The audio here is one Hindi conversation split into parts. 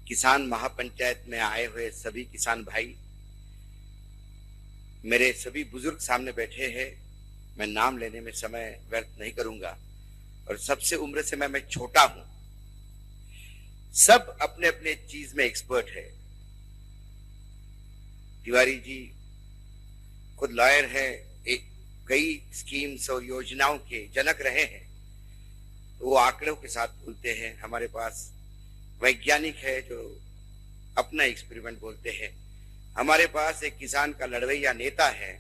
किसान महापंचायत में आए हुए सभी किसान भाई, मेरे सभी बुजुर्ग सामने बैठे हैं। मैं नाम लेने में समय व्यर्थ नहीं करूंगा और सबसे उम्र से मैं छोटा हूं। सब अपने अपने चीज में एक्सपर्ट है। तिवारी जी खुद लॉयर है, कई स्कीम्स और योजनाओं के जनक रहे हैं, तो वो आंकड़ों के साथ बोलते हैं। हमारे पास वैज्ञानिक है जो अपना एक्सपेरिमेंट बोलते हैं। हमारे पास एक किसान का लड़वैया नेता है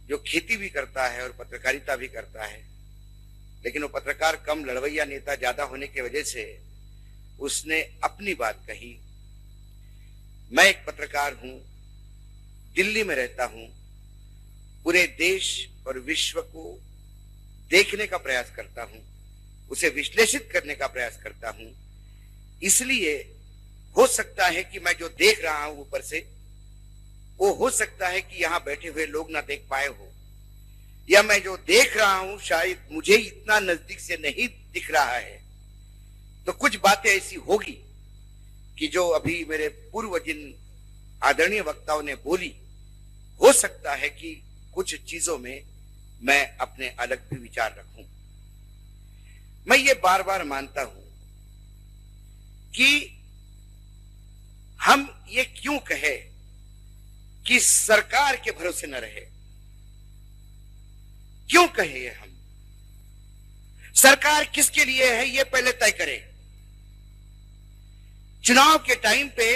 जो खेती भी करता है और पत्रकारिता भी करता है, लेकिन वो पत्रकार कम, लड़वैया नेता ज्यादा होने की वजह से उसने अपनी बात कही। मैं एक पत्रकार हूं, दिल्ली में रहता हूं, पूरे देश और विश्व को देखने का प्रयास करता हूं, उसे विश्लेषित करने का प्रयास करता हूं। इसलिए हो सकता है कि मैं जो देख रहा हूं ऊपर से, वो हो सकता है कि यहां बैठे हुए लोग ना देख पाए हो, या मैं जो देख रहा हूं शायद मुझे इतना नजदीक से नहीं दिख रहा है। तो कुछ बातें ऐसी होगी कि जो अभी मेरे पूर्व जिन आदरणीय वक्ताओं ने बोली, हो सकता है कि कुछ चीजों में मैं अपने अलग भी विचार रखूं। मैं ये बार बार मानता हूं कि हम ये क्यों कहे कि सरकार के भरोसे न रहे। क्यों कहे ये हम? सरकार किसके लिए है ये पहले तय करें। चुनाव के टाइम पे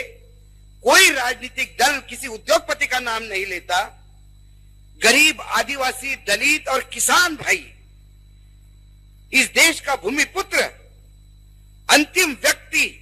कोई राजनीतिक दल किसी उद्योगपति का नाम नहीं लेता। गरीब, आदिवासी, दलित और किसान भाई, इस देश का भूमिपुत्र, अंतिम व्यक्ति,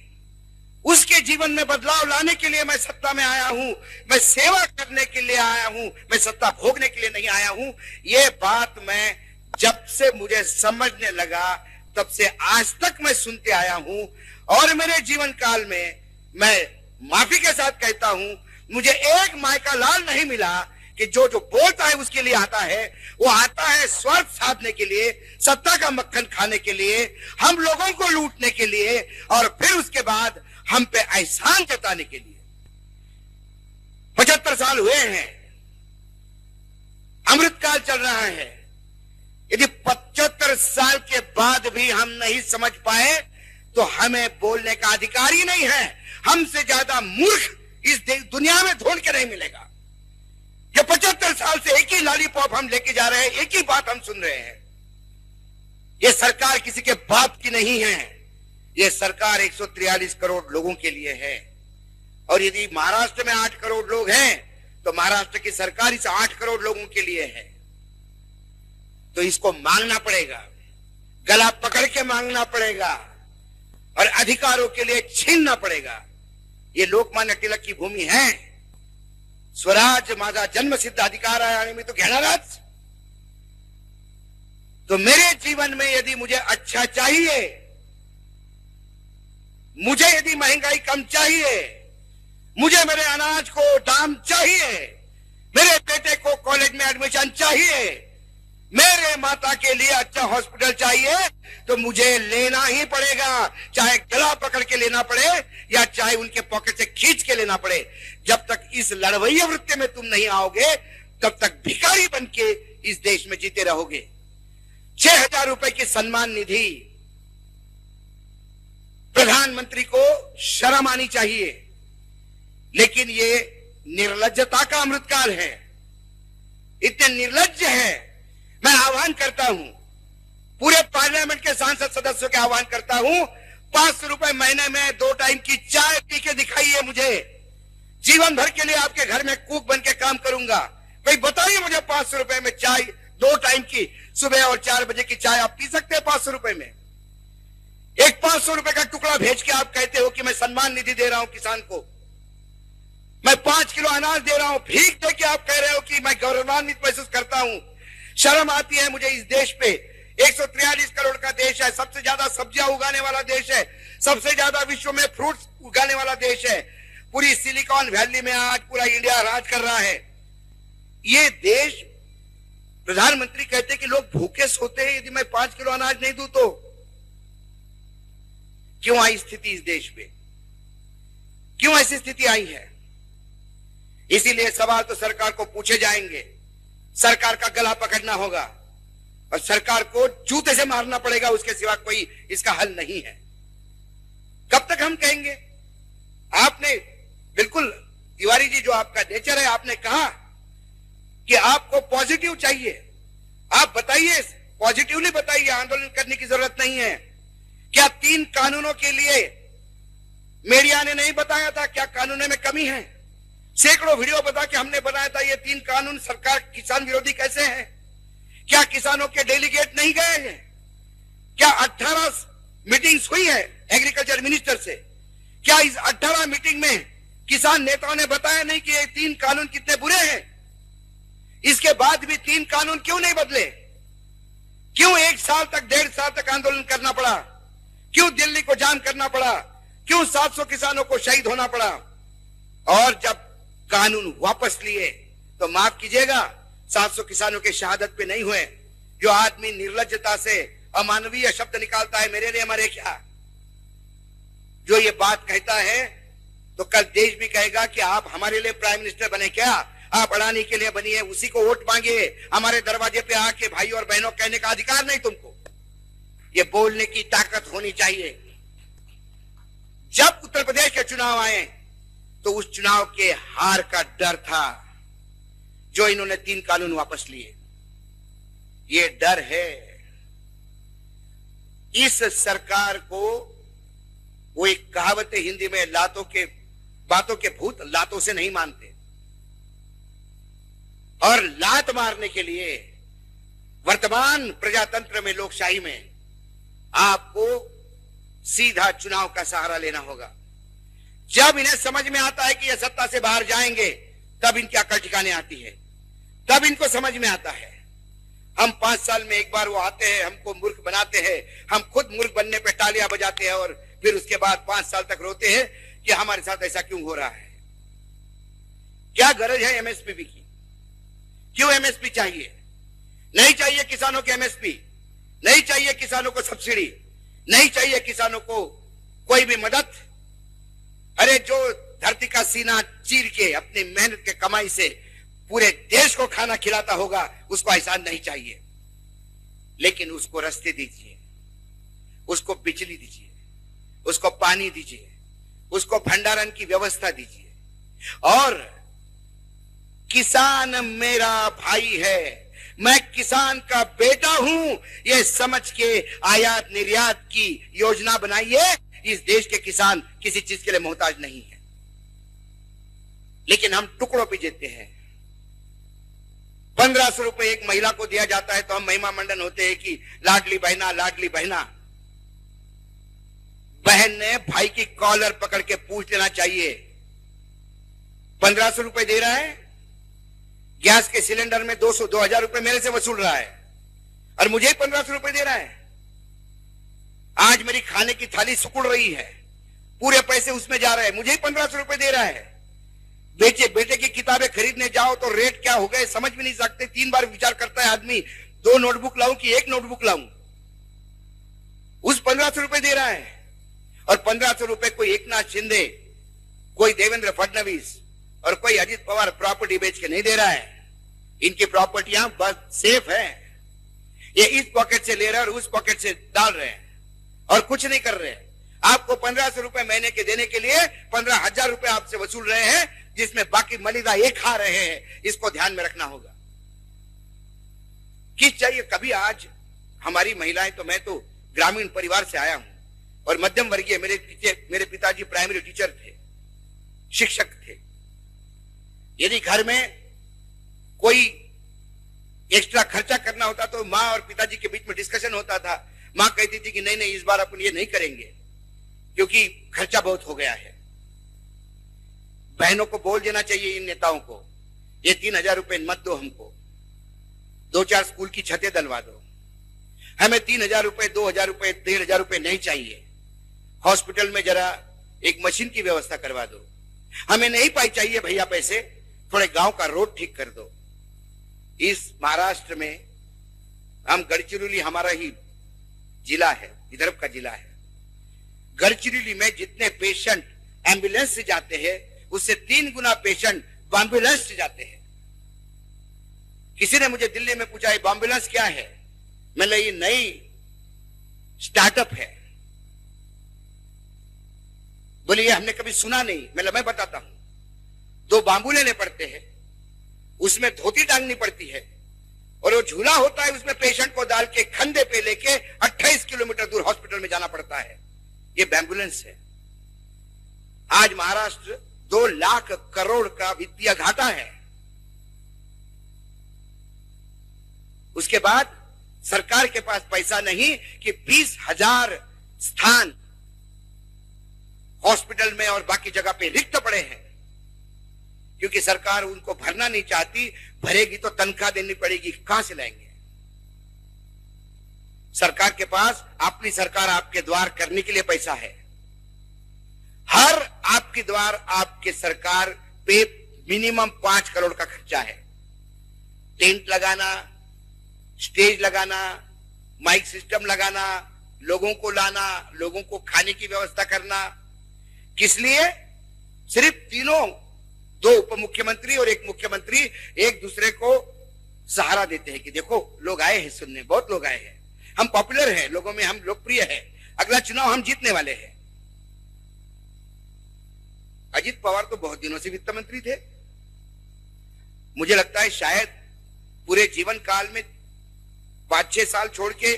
उसके जीवन में बदलाव लाने के लिए मैं सत्ता में आया हूं। मैं सेवा करने के लिए आया हूं, मैं सत्ता भोगने के लिए नहीं आया हूं। ये बात मैं जब से मुझे समझने लगा तब से आज तक मैं सुनते आया हूं। और मेरे जीवन काल में मैं माफी के साथ कहता हूं, मुझे एक माय का लाल नहीं मिला कि जो बोलता है उसके लिए आता है। वो आता है स्वार्थ साधने के लिए, सत्ता का मक्खन खाने के लिए, हम लोगों को लूटने के लिए, और फिर उसके बाद हम पे एहसान जताने के लिए। 75 साल हुए हैं, अमृतकाल चल रहा है। यदि 75 साल के बाद भी हम नहीं समझ पाए तो हमें बोलने का अधिकार ही नहीं है। हमसे ज्यादा मूर्ख इस दुनिया में ढूंढ के नहीं मिलेगा। ये 75 साल से एक ही लॉलीपॉप हम लेके जा रहे हैं, एक ही बात हम सुन रहे हैं। ये सरकार किसी के बाप की नहीं है, ये सरकार 143 करोड़ लोगों के लिए है। और यदि महाराष्ट्र में 8 करोड़ लोग हैं तो महाराष्ट्र की सरकार इस 8 करोड़ लोगों के लिए है। तो इसको मांगना पड़ेगा, गला पकड़ के मांगना पड़ेगा और अधिकारों के लिए छीनना पड़ेगा। ये लोकमान्य तिलक की भूमि है। स्वराज माझा जन्मसिद्ध अधिकार आहे आणि मी तो घेणारच। तो मेरे जीवन में यदि मुझे अच्छा चाहिए, मुझे यदि महंगाई कम चाहिए, मुझे मेरे अनाज को दाम चाहिए, मेरे बेटे को कॉलेज में एडमिशन चाहिए, मेरे माता के लिए अच्छा हॉस्पिटल चाहिए, तो मुझे लेना ही पड़ेगा। चाहे गला पकड़ के लेना पड़े या चाहे उनके पॉकेट से खींच के लेना पड़े। जब तक इस लड़वैया वृत्ति में तुम नहीं आओगे तब तक भिखारी बन के इस देश में जीते रहोगे। 6,000 रुपए की सम्मान निधि, प्रधानमंत्री को शर्म आनी चाहिए, लेकिन ये निर्लज्जता का अमृतकाल है। इतने निर्लज्ज है। मैं आह्वान करता हूं, पूरे पार्लियामेंट के सांसद सदस्यों के आह्वान करता हूं, 500 रुपए महीने में 2 टाइम की चाय पी के दिखाइए मुझे। जीवन भर के लिए आपके घर में कुक बन के काम करूंगा। कोई बताइए मुझे 500 रुपए में चाय, 2 टाइम की, सुबह और 4 बजे की चाय आप पी सकते हैं 500 रुपए में? एक 500 रुपए का टुकड़ा भेज के आप कहते हो कि मैं सम्मान निधि दे रहा हूं किसान को, मैं 5 किलो अनाज दे रहा हूं। भीख दे के आप कह रहे हो कि मैं गौरवान्वित महसूस करता हूं। शर्म आती है मुझे इस देश पे। 143 करोड़ का देश है, सबसे ज्यादा सब्जियां उगाने वाला देश है, सबसे ज्यादा विश्व में फ्रूट्स उगाने वाला देश है। पूरी सिलिकॉन वैली में आज पूरा इंडिया राज कर रहा है। ये देश, प्रधानमंत्री कहते कि लोग भूखे सोते हैं यदि मैं 5 किलो अनाज नहीं दूं तो। क्यों आई स्थिति इस देश पे? क्यों ऐसी स्थिति आई है? इसीलिए सवाल तो सरकार को पूछे जाएंगे, सरकार का गला पकड़ना होगा और सरकार को जूते से मारना पड़ेगा, उसके सिवा कोई इसका हल नहीं है। कब तक हम कहेंगे? आपने बिल्कुल तिवारी जी, जो आपका नेचर है, आपने कहा कि आपको पॉजिटिव चाहिए। आप बताइए, पॉजिटिवली बताइए, आंदोलन करने की जरूरत नहीं है। क्या 3 कानूनों के लिए मीडिया ने नहीं बताया था? क्या कानूनों में कमी है? सैकड़ों वीडियो बता के हमने बनाया था ये 3 कानून सरकार किसान विरोधी कैसे हैं। क्या किसानों के डेलीगेट नहीं गए हैं? क्या 18 मीटिंग्स हुई है एग्रीकल्चर मिनिस्टर से? क्या इस 18 मीटिंग में किसान नेताओं ने बताया नहीं कि ये 3 कानून कितने बुरे हैं? इसके बाद भी 3 कानून क्यों नहीं बदले? क्यों 1 साल तक, 1.5 साल तक आंदोलन करना पड़ा? क्यों दिल्ली को जाम करना पड़ा? क्यों 700 किसानों को शहीद होना पड़ा? और जब कानून वापस लिए तो माफ कीजिएगा, 700 किसानों के शहादत पे नहीं हुए। जो आदमी निर्लज्जता से अमानवीय शब्द निकालता है, मेरे लिए मरे क्या, जो ये बात कहता है, तो कल देश भी कहेगा कि आप हमारे लिए प्राइम मिनिस्टर बने क्या? आप अडानी के लिए बनी है, उसी को वोट मांगे। हमारे दरवाजे पे आके भाई और बहनों कहने का अधिकार नहीं तुमको। ये बोलने की ताकत होनी चाहिए। जब उत्तर प्रदेश के चुनाव आए तो उस चुनाव के हार का डर था, जो इन्होंने 3 कानून वापस लिए। ये डर है। इस सरकार को, वो एक कहावत है हिंदी में, बातों के भूत लातों से नहीं मानते। और लात मारने के लिए वर्तमान प्रजातंत्र में, लोकशाही में, आपको सीधा चुनाव का सहारा लेना होगा। जब इन्हें समझ में आता है कि ये सत्ता से बाहर जाएंगे, तब इनकी अकल ठिकाने आती है, तब इनको समझ में आता है। हम 5 साल में एक बार वो आते हैं, हमको मूर्ख बनाते हैं, हम खुद मूर्ख बनने पे तालियां बजाते हैं और फिर उसके बाद 5 साल तक रोते हैं कि हमारे साथ ऐसा क्यों हो रहा है। क्या गरज है एमएसपी की? क्यों एमएसपी चाहिए? नहीं चाहिए किसानों के एमएसपी, नहीं चाहिए किसानों को सब्सिडी, नहीं चाहिए किसानों को कोई भी मदद। अरे जो धरती का सीना चीर के अपनी मेहनत के कमाई से पूरे देश को खाना खिलाता होगा, उसको एहसान नहीं चाहिए। लेकिन उसको रास्ते दीजिए, उसको बिजली दीजिए, उसको पानी दीजिए, उसको भंडारण की व्यवस्था दीजिए। और किसान मेरा भाई है, मैं किसान का बेटा हूं, ये समझ के आयात निर्यात की योजना बनाइए। इस देश के किसान किसी चीज के लिए मोहताज नहीं है। लेकिन हम टुकड़ों पे जीते हैं। 1500 रुपए एक महिला को दिया जाता है तो हम महिमा मंडन होते हैं कि लाडली बहना, लाडली बहना। बहन ने भाई की कॉलर पकड़ के पूछ लेना चाहिए, 1500 रुपए दे रहा है, गैस के सिलेंडर में 2000 रुपए मेरे से वसूल रहा है और मुझे 1500 रुपए दे रहा है। आज मेरी खाने की थाली सुकुड़ रही है, पूरे पैसे उसमें जा रहे हैं, मुझे 1500 रुपए दे रहा है। बेटे की किताबें खरीदने जाओ तो रेट क्या हो गए समझ भी नहीं सकते। 3 बार विचार करता है आदमी, 2 नोटबुक लाऊं कि 1 नोटबुक लाऊं। उस 1500 रुपए दे रहा है। और 1500 रुपए कोई एकनाथ शिंदे, कोई देवेंद्र फडणवीस और कोई अजित पवार प्रॉपर्टी बेच के नहीं दे रहा है। इनकी प्रॉपर्टियां बस सेफ है। ये इस पॉकेट से ले रहे हैं और उस पॉकेट से डाल रहे हैं और कुछ नहीं कर रहे हैं। आपको 1500 रुपए महीने के देने के लिए 15,000 रुपए आपसे वसूल रहे हैं, जिसमें बाकी मलिदा ये खा रहे हैं। इसको ध्यान में रखना होगा। किस चाहिए कभी आज हमारी महिलाएं, तो मैं तो ग्रामीण परिवार से आया हूं और मध्यम वर्गीय, मेरे पिताजी प्राइमरी टीचर थे, शिक्षक थे। यदि घर में कोई एक्स्ट्रा खर्चा करना होता तो माँ और पिताजी के बीच में डिस्कशन होता था। माँ कहती थी कि नहीं नहीं, इस बार अपन ये नहीं करेंगे क्योंकि खर्चा बहुत हो गया है। बहनों को बोल देना चाहिए इन नेताओं को, ये 3000 रुपए मत दो हमको, 2-4 स्कूल की छतें डलवा दो। हमें 3000 रुपए, 2000 रुपए, 1500 रुपए नहीं चाहिए। हॉस्पिटल में जरा एक मशीन की व्यवस्था करवा दो। हमें नहीं पाई चाहिए भैया पैसे, थोड़े गांव का रोड ठीक कर दो। इस महाराष्ट्र में हम गढ़चिरौली, हमारा ही जिला है, विदर्भ का जिला है। गढ़चिरौली में जितने पेशेंट एम्बुलेंस से जाते हैं, उससे 3 गुना पेशेंट एम्बुलेंस से जाते हैं। किसी ने मुझे दिल्ली में पूछा, ये एम्बुलेंस क्या है? मैंने ये नई स्टार्टअप है। बोले ये हमने कभी सुना नहीं। मैं बताता हूं। 2 बांबू लेने पड़ते हैं, उसमें धोती टांगनी पड़ती है, और वो झूला होता है, उसमें पेशेंट को डाल के कंधे पे लेके 28 किलोमीटर दूर हॉस्पिटल में जाना पड़ता है। ये एम्बुलेंस है। आज महाराष्ट्र 2 लाख करोड़ का वित्तीय घाटा है। उसके बाद सरकार के पास पैसा नहीं कि 20,000 स्थान हॉस्पिटल में और बाकी जगह पे रिक्त पड़े हैं, क्योंकि सरकार उनको भरना नहीं चाहती। भरेगी तो तनख्वाह देनी पड़ेगी, कहां से लाएंगे? सरकार के पास अपनी सरकार आपके द्वार करने के लिए पैसा है। हर आपके द्वार आपके सरकार पे मिनिमम 5 करोड़ का खर्चा है। टेंट लगाना, स्टेज लगाना, माइक सिस्टम लगाना, लोगों को लाना, लोगों को खाने की व्यवस्था करना। किस लिए? सिर्फ तीनों, 2 उप मुख्यमंत्री और 1 मुख्यमंत्री एक दूसरे को सहारा देते हैं कि देखो लोग आए हैं सुनने, बहुत लोग आए हैं, हम पॉपुलर हैं, लोगों में हम लोकप्रिय हैं, अगला चुनाव हम जीतने वाले हैं। अजित पवार तो बहुत दिनों से वित्त मंत्री थे। मुझे लगता है शायद पूरे जीवन काल में 5-6 साल छोड़ के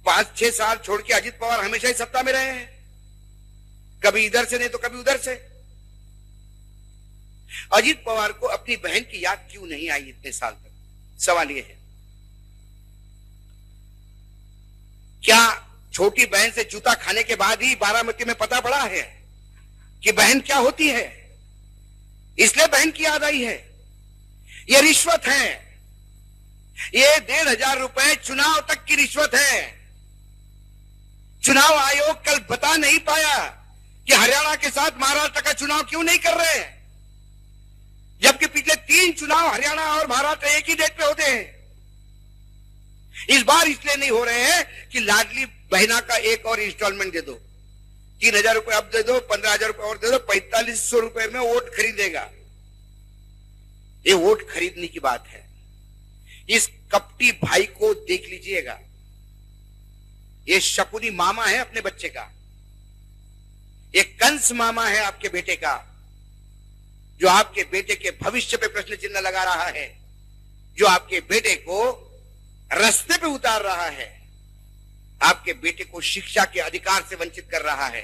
5-6 साल छोड़ के अजित पवार हमेशा ही सत्ता में रहे हैं। कभी इधर से नहीं तो कभी उधर से। अजित पवार को अपनी बहन की याद क्यों नहीं आई इतने साल तक? सवाल यह है, क्या छोटी बहन से जूता खाने के बाद ही बारामती में पता पड़ा है कि बहन क्या होती है? इसलिए बहन की याद आई है। यह रिश्वत है। ये 1,500 रुपए चुनाव तक की रिश्वत है। चुनाव आयोग कल बता नहीं पाया कि हरियाणा के साथ महाराष्ट्र का चुनाव क्यों नहीं कर रहे हैं, जबकि पिछले 3 चुनाव हरियाणा और महाराष्ट्र एक ही डेट पे होते हैं। इस बार इसलिए नहीं हो रहे हैं कि लाडली बहना का एक और इंस्टॉलमेंट दे दो, 3,000 रुपए अब दे दो, 15,000 रुपए और दे दो, 4,500 रुपए में वोट खरीदेगा। ये वोट खरीदने की बात है। इस कपटी भाई को देख लीजिएगा। ये शकुनी मामा है अपने बच्चे का, ये कंस मामा है आपके बेटे का, जो आपके बेटे के भविष्य पे प्रश्न चिन्ह लगा रहा है, जो आपके बेटे को रास्ते पे उतार रहा है, आपके बेटे को शिक्षा के अधिकार से वंचित कर रहा है।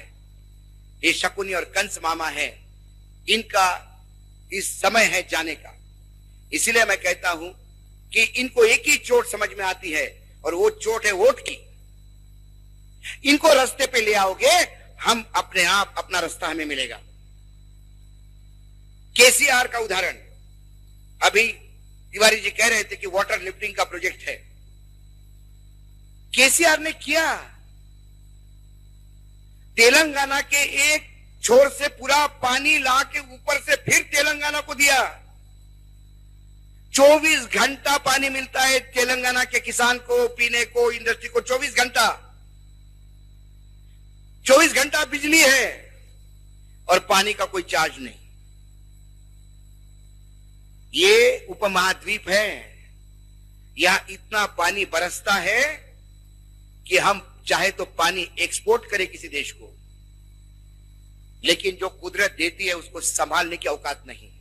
ये शकुनी और कंस मामा है। इनका इस समय है जाने का। इसलिए मैं कहता हूं कि इनको एक ही चोट समझ में आती है, और वो चोट है वोट की। इनको रास्ते पे ले आओगे, हम अपने आप अपना रास्ता हमें मिलेगा। केसीआर का उदाहरण, अभी तिवारी जी कह रहे थे कि वाटर लिफ्टिंग का प्रोजेक्ट है। केसीआर ने किया। तेलंगाना के एक छोर से पूरा पानी ला के ऊपर से फिर तेलंगाना को दिया। 24 घंटा पानी मिलता है तेलंगाना के किसान को, पीने को, इंडस्ट्री को। 24 घंटा 24 घंटा बिजली है और पानी का कोई चार्ज नहीं। ये उपमहाद्वीप है, यहां इतना पानी बरसता है कि हम चाहे तो पानी एक्सपोर्ट करें किसी देश को, लेकिन जो कुदरत देती है उसको संभालने की औकात नहीं है।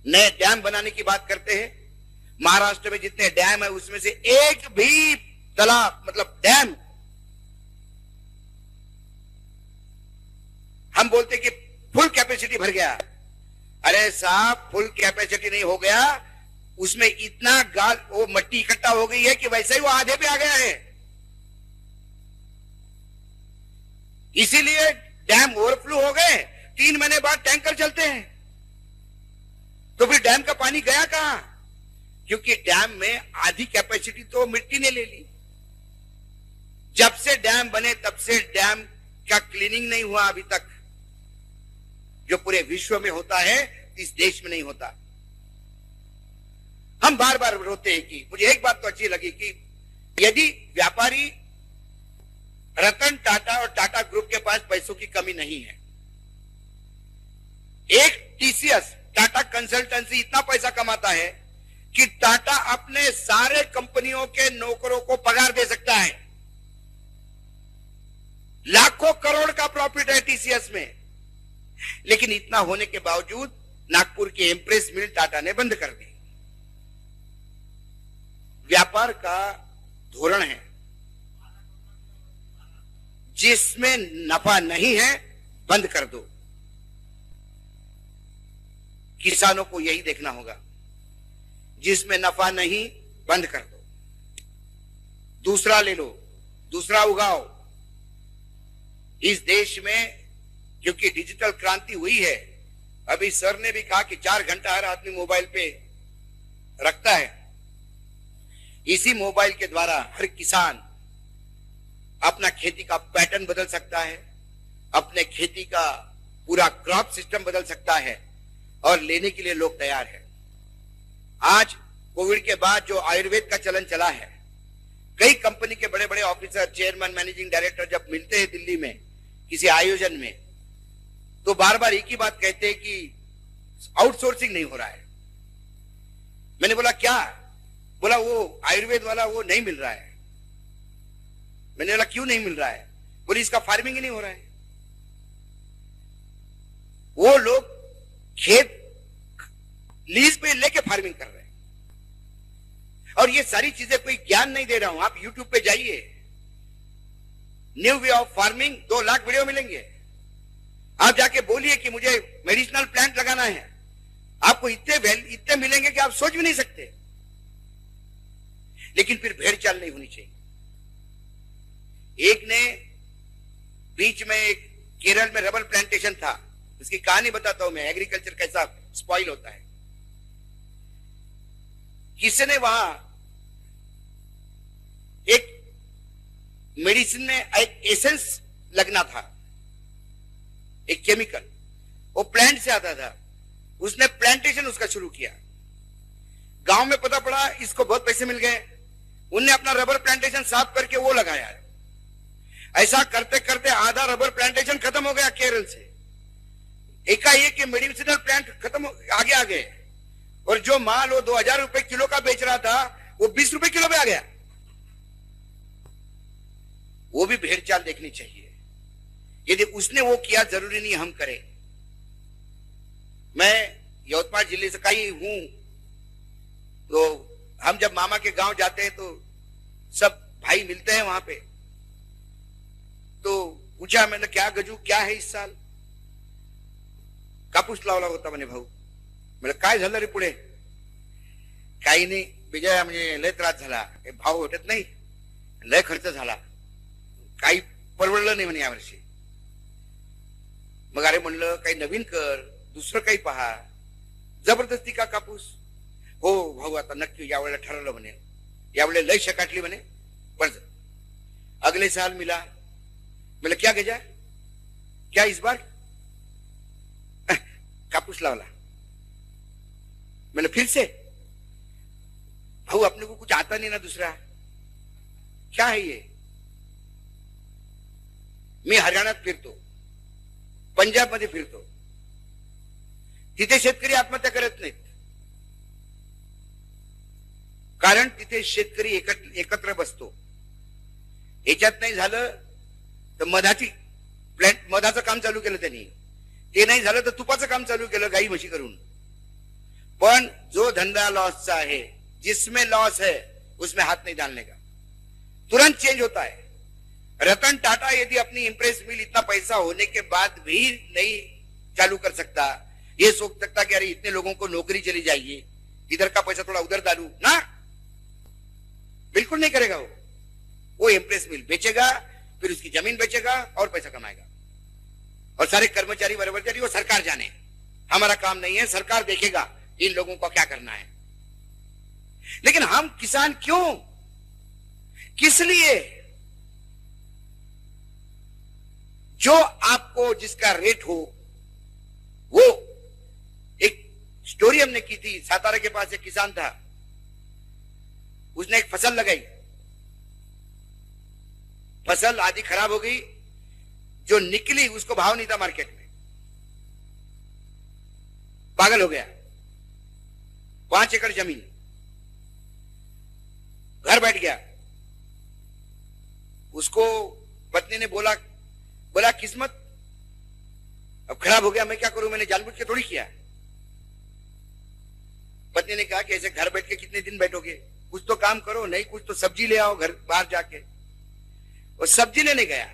नए डैम बनाने की बात करते हैं। महाराष्ट्र में जितने डैम है उसमें से एक भी तालाब मतलब डैम, हम बोलते कि फुल कैपेसिटी भर गया। अरे साहब, फुल कैपेसिटी नहीं हो गया, उसमें इतना गाल वो मट्टी इकट्ठा हो गई है कि वैसे ही वो आधे पे आ गया है। इसीलिए डैम ओवरफ्लो हो गए, 3 महीने बाद टैंकर चलते हैं। तो फिर डैम का पानी गया कहां? क्योंकि डैम में आधी कैपेसिटी तो मिट्टी ने ले ली। जब से डैम बने तब से डैम का क्लीनिंग नहीं हुआ अभी तक। जो पूरे विश्व में होता है इस देश में नहीं होता। हम बार बार रोते हैं कि मुझे एक बात तो अच्छी लगी कि यदि व्यापारी रतन टाटा और टाटा ग्रुप के पास पैसों की कमी नहीं है, एक टीसीएस टाटा कंसल्टेंसी इतना पैसा कमाता है कि टाटा अपने सारे कंपनियों के नौकरों को पगार दे सकता है। लाखों करोड़ का प्रॉफिट है टीसीएस में। लेकिन इतना होने के बावजूद नागपुर की एम्प्रेस मिल टाटा ने बंद कर दी। व्यापार का धोरण है, जिसमें नफा नहीं है बंद कर दो। किसानों को यही देखना होगा, जिसमें नफा नहीं बंद कर दो, दूसरा ले लो, दूसरा उगाओ। इस देश में क्योंकि डिजिटल क्रांति हुई है, अभी सर ने भी कहा कि 4 घंटा हर आदमी मोबाइल पे रखता है। इसी मोबाइल के द्वारा हर किसान अपना खेती का पैटर्न बदल सकता है, अपने खेती का पूरा क्रॉप सिस्टम बदल सकता है, और लेने के लिए लोग तैयार हैं। आज कोविड के बाद जो आयुर्वेद का चलन चला है, कई कंपनी के बड़े बड़े ऑफिसर, चेयरमैन, मैनेजिंग डायरेक्टर जब मिलते हैं दिल्ली में किसी आयोजन में, तो बार बार एक ही बात कहते हैं कि आउटसोर्सिंग नहीं हो रहा है। मैंने बोला क्या? बोला वो आयुर्वेद वाला वो नहीं मिल रहा है। मैंने बोला क्यों नहीं मिल रहा है? बोले इसका फार्मिंग ही नहीं हो रहा है। वो लोग खेत लीज पे लेके फार्मिंग कर रहे हैं। और ये सारी चीजें कोई ज्ञान नहीं दे रहा हूं, आप यूट्यूब पे जाइए, new way of farming, 2 lakh video मिलेंगे। आप जाके बोलिए कि मुझे मेडिसिनल प्लांट लगाना है, आपको इतने मिलेंगे कि आप सोच भी नहीं सकते। लेकिन फिर भेड़ चाल नहीं होनी चाहिए। एक ने बीच में एक केरल में रबर प्लांटेशन था, उसकी कहानी बताता हूं मैं, एग्रीकल्चर कैसा स्पॉइल होता है। किसी ने वहां एक मेडिसिन में एक एसेंस लगना था, एक केमिकल, वो प्लांट से आता था। उसने प्लांटेशन उसका शुरू किया। गांव में पता पड़ा इसको बहुत पैसे मिल गए, उनने अपना रबर प्लांटेशन साफ करके वो लगाया। ऐसा करते करते आधा रबर प्लांटेशन खत्म हो गया केरल से। एकाएक ये मेडिसिनल प्लांट खत्म आगे आ गए, और जो माल वो 2000 रुपए किलो का बेच रहा था वो 20 रुपए किलो पे आ गया। वो भी भेड़ चाल देखनी चाहिए। यदि उसने वो किया, जरूरी नहीं हम करें। मैं यवतमाळ जिले से का ही हूं, तो हम जब मामा के गांव जाते हैं तो सब भाई मिलते हैं वहां पे। तो पूछा मैंने, क्या गजू क्या है इस साल? कापूस लावला होता म्हणे भाऊ। म्हणजे काय झालं रे पुढे? काही नाही विजया, म्हणजे लय त्रास झाला, भाव भेटत नाही, लय खर्च झाला, काही परवडलं नाही म्हणे यावर्षी। मग अरे म्हणलं काही नवीन कर, दुसरं काही पहा। जबरदस्ती का कापूस? हो भाऊ आता नक्की यावेळेला ठरवलं म्हणे, यावेळेला लय शकाटली म्हणे, पण अगले साल मिला। मैंने क्या गजा, क्या इस बार कापूस लावला? मैंने फिर से, भाऊ अपने को कुछ आता नहीं ना दूसरा, क्या है ये? मी हरियाणात फिरतो, पंजाब मध्ये फिरतो, तिथे शेतकरी आत्महत्या करत नाहीत, कारण तिथे शेतकरी एकत्र बसतो। याच्यात नाही झालं तर मधाचं काम चालू केलं त्यांनी, ते नाही झालं तर तुपाचं काम चालू केलं गाई म्हशी करून। पण जो धंधा लॉसचा है, जिसमें लॉस है उसमें हाथ नहीं डालने का, तुरंत चेंज होता है। रतन टाटा यदि अपनी इम्प्रेस मिल इतना पैसा होने के बाद भी नहीं चालू कर सकता, ये सोच सकता कि अरे इतने लोगों को नौकरी चली जाएगी, इधर का पैसा थोड़ा उधर डालू ना, बिल्कुल नहीं करेगा। वो इम्प्रेस मिल बेचेगा, फिर उसकी जमीन बेचेगा और पैसा कमाएगा। और सारे कर्मचारी वर्मचारी वो सरकार जाने, हमारा काम नहीं है, सरकार देखेगा इन लोगों को क्या करना है। लेकिन हम किसान क्यों, किस लिए? जो आपको जिसका रेट हो, वो एक स्टोरी हमने की थी। सातारा के पास एक किसान था, उसने एक फसल लगाई, फसल आधी खराब हो गई, जो निकली उसको भाव नहीं था मार्केट में। पागल हो गया। 5 एकड़ जमीन, घर बैठ गया। उसको पत्नी ने बोला किस्मत, अब खराब हो गया, मैं क्या करूं, मैंने जानबूझ के थोड़ी किया। पत्नी ने कहा कि ऐसे घर बैठ के कितने दिन बैठोगे, कुछ तो काम करो, नहीं कुछ तो सब्जी ले आओ घर बाहर जाके। और सब्जी लेने गया।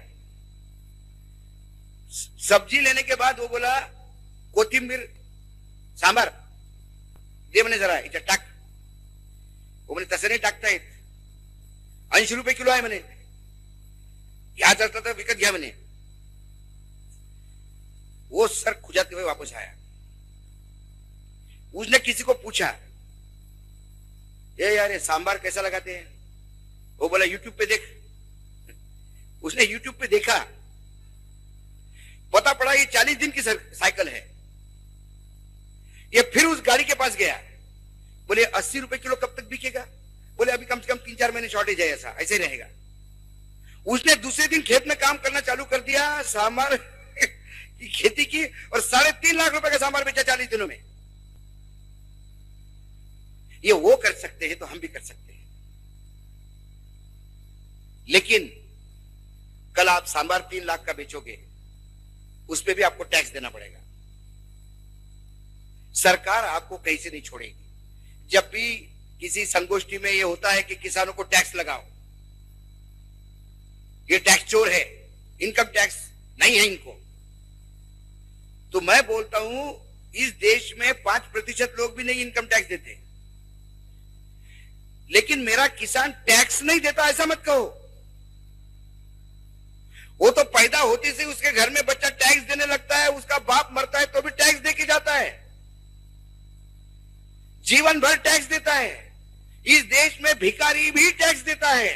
सब्जी लेने के बाद वो बोला कोथिंबीर सांबार दे म्हणे जरा इथं टाक। वो म्हणे तसं नाही टाकता येत, 80 रुपये किलो आहे म्हणे, घ्यायचं असलं तर विकत घ्या म्हणे। वो सर खुजाते हुए वापस आया। उसने किसी को पूछा, ये यार ये सांबार कैसा लगाते हैं? वो बोला यूट्यूब पे देख। उसने यूट्यूब पे देखा, पता पड़ा ये 40 दिन की साइकिल है। ये फिर उस गाड़ी के पास गया, बोले 80 रुपए किलो कब तक बिकेगा? बोले अभी कम से कम 3-4 महीने शॉर्टेज है, ऐसे ही रहेगा। उसने दूसरे दिन खेत में काम करना चालू कर दिया, सांबार की खेती की, और 3.5 लाख रुपए का सांबार बेचा 40 दिनों में। ये वो कर सकते हैं तो हम भी कर सकते हैं। लेकिन कल आप सांबार 3 लाख का बेचोगे, उस पे भी आपको टैक्स देना पड़ेगा। सरकार आपको कहीं से नहीं छोड़ेगी। जब भी किसी संगोष्ठी में ये होता है कि किसानों को टैक्स लगाओ, ये टैक्स चोर है, इनकम टैक्स नहीं है इनको, तो मैं बोलता हूं इस देश में 5% लोग भी नहीं इनकम टैक्स देते। लेकिन मेरा किसान टैक्स नहीं देता ऐसा मत कहो। वो तो पैदा होते से उसके घर में बच्चा टैक्स देने लगता है, उसका बाप मरता है तो भी टैक्स दे के जाता है, जीवन भर टैक्स देता है। इस देश में भिखारी भी टैक्स देता है,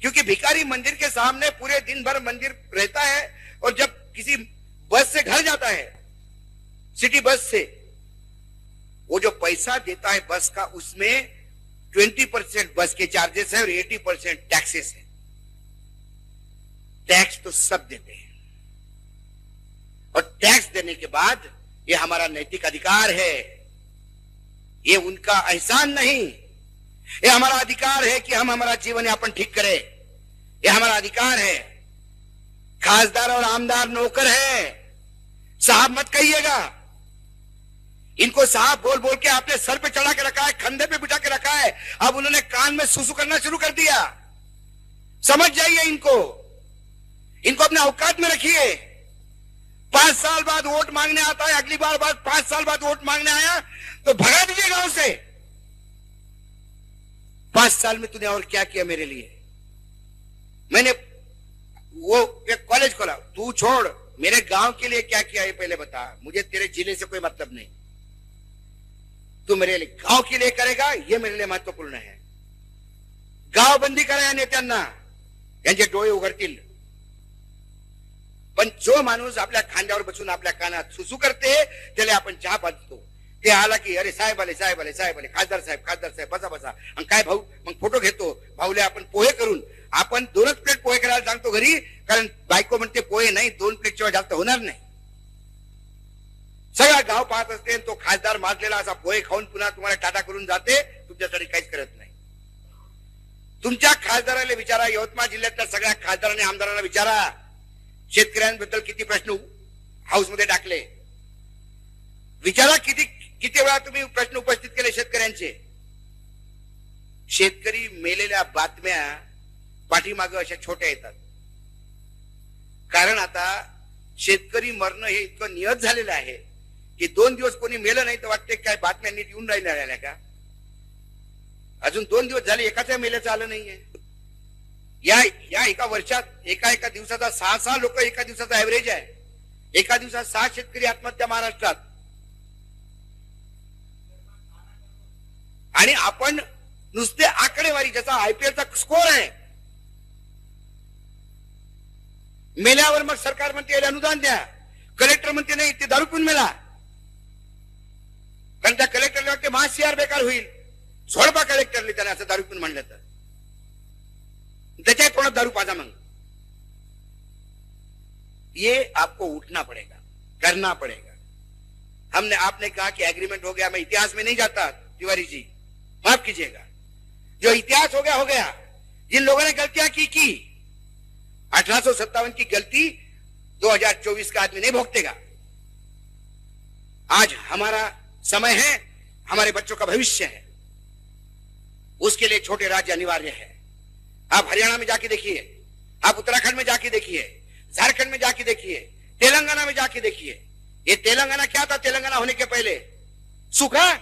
क्योंकि भिखारी मंदिर के सामने पूरे दिन भर मंदिर रहता है, और जब किसी बस से घर जाता है, सिटी बस से, वो जो पैसा देता है बस का, उसमें 20% बस के चार्जेस है और 80% टैक्सेस है। टैक्स तो सब देते हैं, और टैक्स देने के बाद ये हमारा नैतिक अधिकार है, ये उनका एहसान नहीं। ये हमारा अधिकार है कि हम हमारा जीवन यापन ठीक करें। ये हमारा अधिकार है। खासदार और आमदार नौकर है, साहब मत कहिएगा। इनको साहब बोल बोल के आपने सर पे चढ़ा के रखा है, कंधे पे बिठा के रखा है। अब उन्होंने कान में सुसु करना शुरू कर दिया। समझ जाइए इनको अपने औकात में रखिए। 5 साल बाद वोट मांगने आता है, अगली बार 5 साल बाद वोट मांगने आया तो भगा दीजिए गांव से। 5 साल में तूने और क्या किया मेरे लिए? मैंने वो एक कॉलेज खोला, तू छोड़, मेरे गांव के लिए क्या किया ये पहले बता। मुझे तेरे जिले से कोई मतलब नहीं, तू मेरे लिए गांव के लिए करेगा, ये मेरे लिए महत्वपूर्ण है। गाव बंदी करा या नेत्यांना, यांचे डोळे उघडतील। पण जो माणूस आपल्या खांद्यावर बसून आपल्या कानात सुसू करते त्याला आपण चहा पाजतो। ते आला की अरे साहेब आले, साहेब आले, साहेब आले, खासदार साहेब बसा बसा। आणि काय भाऊ, मग फोटो घेतो, भाऊले आपण पोहे करून, आपण 2च प्लेट पोहे करायला सांगतो घरी, कारण बायको म्हणते पोहे नाही, 2 प्लेट शिवाय जास्त होणार नाही। सगळा गाव पाहत असते, तो खासदार माजलेला असा पोहे खाऊन पुन्हा तुम्हाला टाटा करून जाते, तुमच्यासाठी काहीच करत नाही। तुमच्या खासदाराला विचारा, यवतमाळ जिल्ह्यातल्या सगळ्या खासदारांनी आमदारांना विचारा, शेतकऱ्यांबद्दल किती प्रश्न हाऊस मध्ये टाकले, विचारा किती वेळा तुम्ही प्रश्न उपस्थित केले शेतकऱ्यांचे। शेतकरी मेलेल्या बातम्या पाठीमागे अशा छोट्या येतात, कारण आता शेतकरी मरणं हे इतकं नियत झालेलं आहे की 2 दिवस कोणी मेलं नाही तर वाटते काय बातम्या नीट येऊन राहिल्या का? अजून 2 दिवस झाले एकाच्या मेल्याचं आलं नाहीये। या एका वर्षात एका दिवसाचा 6 लोक एका दिवसाचा ऍव्हरेज आहे। एका दिवसात 6 शेतकरी आत्महत्या महाराष्ट्रात, आणि आपण नुसते आकडेवारी, ज्याचा आयपीएलचा स्कोर आहे, मेल्यावर मग सरकार म्हणते अनुदान द्या, कलेक्टर म्हणते नाही ते दारू पिऊन मेला, कारण त्या कलेक्टरला वाटते महासीआर बेकार होईल, सोडबा कलेक्टरने त्याने असं दारू पिऊन म्हणलं तर त्याच्या तोंडात दारू पाजा। मग ये आपको उठना पड़ेगा, करना पड़ेगा। हमने आपने कहा कि एग्रीमेंट हो गया, मैं इतिहास में नहीं जाता तिवारी जी, माफ कीजिएगा, जो इतिहास हो गया हो गया। जिन लोगों ने गलतियां की 1857 की गलती 2024 का आदमी नहीं भुगतेगा। आज हमारा समय है, हमारे बच्चों का भविष्य है, उसके लिए छोटे राज्य अनिवार्य है। आप हरियाणा में जाके देखिए, आप उत्तराखंड में जाके देखिए, झारखंड में जाके देखिए, तेलंगाना में जाके देखिए। ये तेलंगाना क्या था? तेलंगाना होने के पहले सूखा,